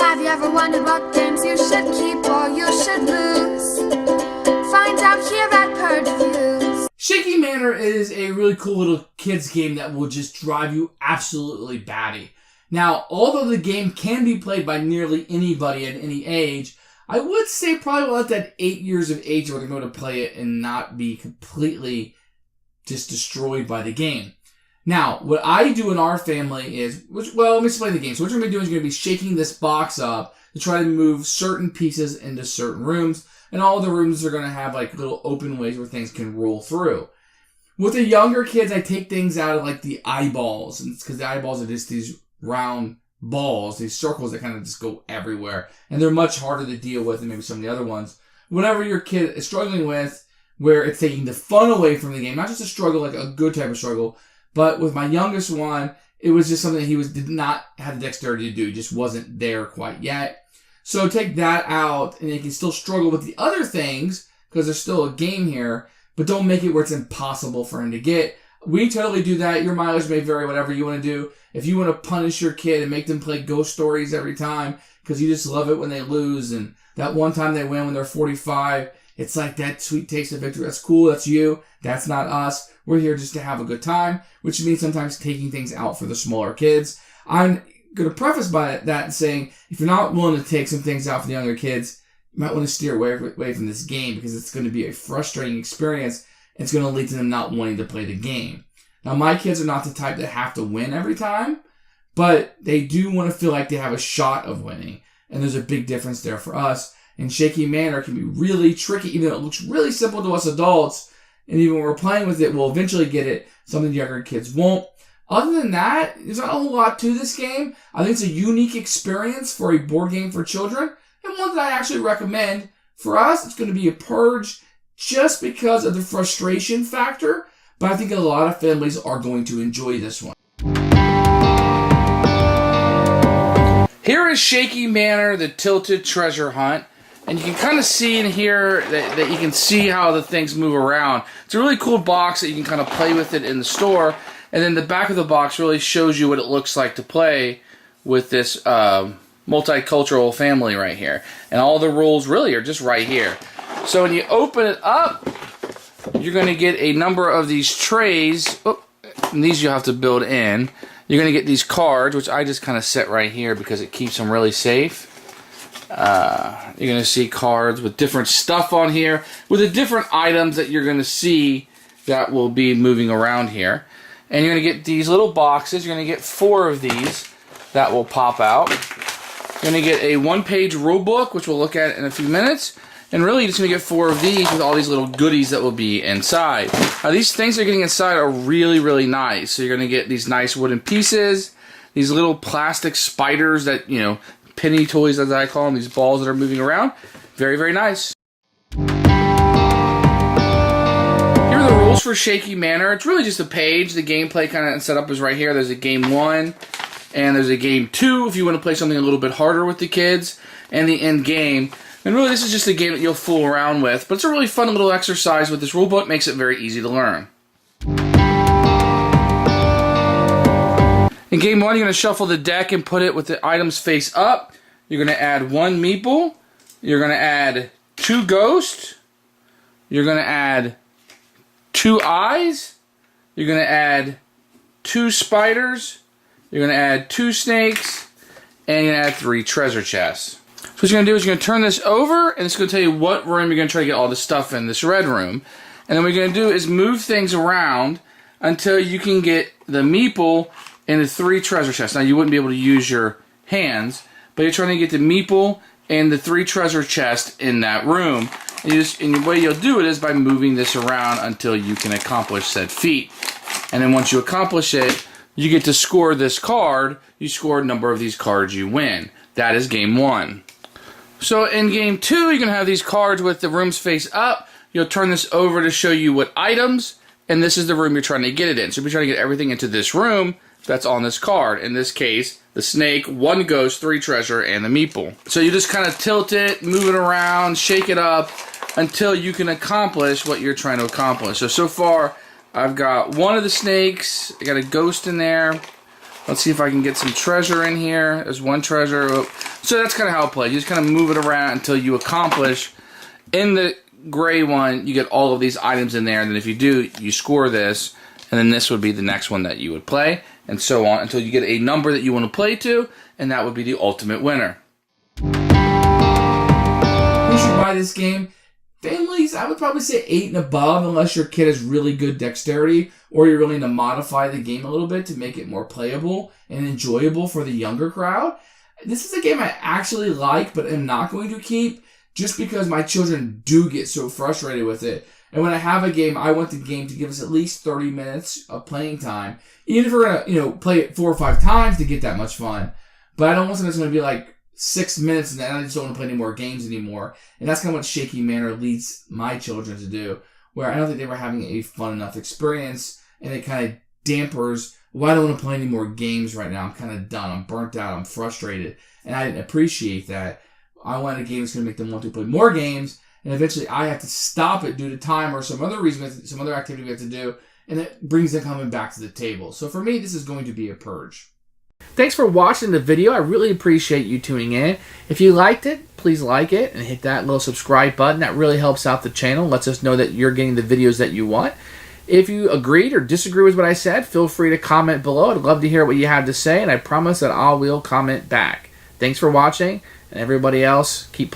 Have you ever wondered what games you should keep or you should lose? Find out here at Purge Reviews. Shaky Manor is a really cool little kids game that will just drive you absolutely batty. Now, although the game can be played by nearly anybody at any age, I would say probably at that 8 years of age where they're going to play it and not be completely just destroyed by the game. Now, what I do in our family is, let me explain the game. So what you're going to be doing is you're going to be shaking this box up to try to move certain pieces into certain rooms. And all the rooms are going to have like little open ways where things can roll through. With the younger kids, I take things out of like the eyeballs. And it's because the eyeballs are just these round balls, these circles that kind of just go everywhere. And they're much harder to deal with than maybe some of the other ones. Whatever your kid is struggling with, where it's taking the fun away from the game, not just a struggle, like a good type of struggle, but with my youngest one, it was just something that he did not have the dexterity to do. He just wasn't there quite yet. So take that out, and he can still struggle with the other things, because there's still a game here, but don't make it where it's impossible for him to get. We totally do that. Your mileage may vary, whatever you want to do. If you want to punish your kid and make them play ghost stories every time, because you just love it when they lose, and that one time they win when they're 45, it's like that sweet taste of victory. That's cool. That's you. That's not us. We're here just to have a good time, which means sometimes taking things out for the smaller kids. I'm going to preface by that and saying, if you're not willing to take some things out for the younger kids, you might want to steer away from this game, because it's going to be a frustrating experience. It's going to lead to them not wanting to play the game. Now, my kids are not the type that have to win every time, but they do want to feel like they have a shot of winning. And there's a big difference there for us. And Shaky Manor can be really tricky, even though it looks really simple to us adults. And even when we're playing with it, we'll eventually get it. Some of the younger kids won't. Other than that, there's not a whole lot to this game. I think it's a unique experience for a board game for children, and one that I actually recommend. For us, it's going to be a Purge just because of the frustration factor, but I think a lot of families are going to enjoy this one. Here is Shaky Manor, the Tilted Treasure Hunt. And you can kind of see in here that you can see how the things move around. It's a really cool box that you can kind of play with it in the store. And then the back of the box really shows you what it looks like to play with this multicultural family right here. And all the rules really are just right here. So when you open it up, you're going to get a number of these trays. Oh, and these you'll have to build in. You're going to get these cards, which I just kind of set right here because it keeps them really safe. You're going to see cards with different stuff on here, with the different items that you're going to see that will be moving around here. And you're going to get these little boxes. You're going to get 4 of these that will pop out. You're going to get a 1-page rule book, which we'll look at in a few minutes. And really, you're just going to get 4 of these with all these little goodies that will be inside. Now, these things you're getting inside are really, really nice. So you're going to get these nice wooden pieces, these little plastic spiders that, penny toys, as I call them, these balls that are moving around. Very, very nice. Here are the rules for Shaky Manor. It's really just a page. The gameplay kind of set up is right here. There's a game 1, and there's a game 2 if you want to play something a little bit harder with the kids, and the end game. And really, this is just a game that you'll fool around with, but it's a really fun little exercise with this rule book. Makes it very easy to learn. In game 1, you're going to shuffle the deck and put it with the items face up. You're going to add 1 meeple. You're going to add 2 ghosts. You're going to add 2 eyes. You're going to add 2 spiders. You're going to add 2 snakes. And you're going to add 3 treasure chests. So what you're going to do is you're going to turn this over, and it's going to tell you what room you're going to try to get all the stuff in, this red room. And then what you're going to do is move things around until you can get the meeple into 3 treasure chests. Now, you wouldn't be able to use your hands, but you're trying to get the meeple and the 3 treasure chests in that room. And the way you'll do it is by moving this around until you can accomplish said feat. And then once you accomplish it, you get to score this card. You score a number of these cards, you win. That is game 1. So in game 2, you're going to have these cards with the rooms face up. You'll turn this over to show you what items, and this is the room you're trying to get it in. So you're trying to get everything into this room that's on this card. In this case, the snake, 1 ghost, 3 treasure, and the meeple. So you just kind of tilt it, move it around, shake it up until you can accomplish what you're trying to accomplish. So far, I've got 1 of the snakes. I got a ghost in there. Let's see if I can get some treasure in here. There's one treasure. So that's kind of how it plays. You just kind of move it around until you accomplish. In the gray one, you get all of these items in there, and then if you do, you score this, and then this would be the next one that you would play, and so on until you get a number that you want to play to, and that would be the ultimate winner. You should buy this game. Families, I would probably say 8 and above, unless your kid has really good dexterity, or you're willing to modify the game a little bit to make it more playable and enjoyable for the younger crowd. This is a game I actually like, but am not going to keep, just because my children do get so frustrated with it. And when I have a game, I want the game to give us at least 30 minutes of playing time. Even if we're going to, play it 4 or 5 times to get that much fun. But I don't want something that's going to be like 6 minutes and then I just don't want to play any more games anymore. And that's kind of what Shaky Manor leads my children to do, where I don't think they were having a fun enough experience, and it kind of dampers, well, I don't want to play any more games right now. I'm kind of done. I'm burnt out. I'm frustrated. And I didn't appreciate that. I wanted a game that's going to make them want to play more games, and eventually I have to stop it due to time or some other reason, some other activity we have to do, and it brings them coming back to the table. So for me, this is going to be a Purge. Thanks for watching the video. I really appreciate you tuning in. If you liked it, please like it and hit that little subscribe button. That really helps out the channel, lets us know that you're getting the videos that you want. If you agreed or disagree with what I said, feel free to comment below. I'd love to hear what you have to say, and I promise that I will comment back. Thanks for watching, and everybody else, keep playing.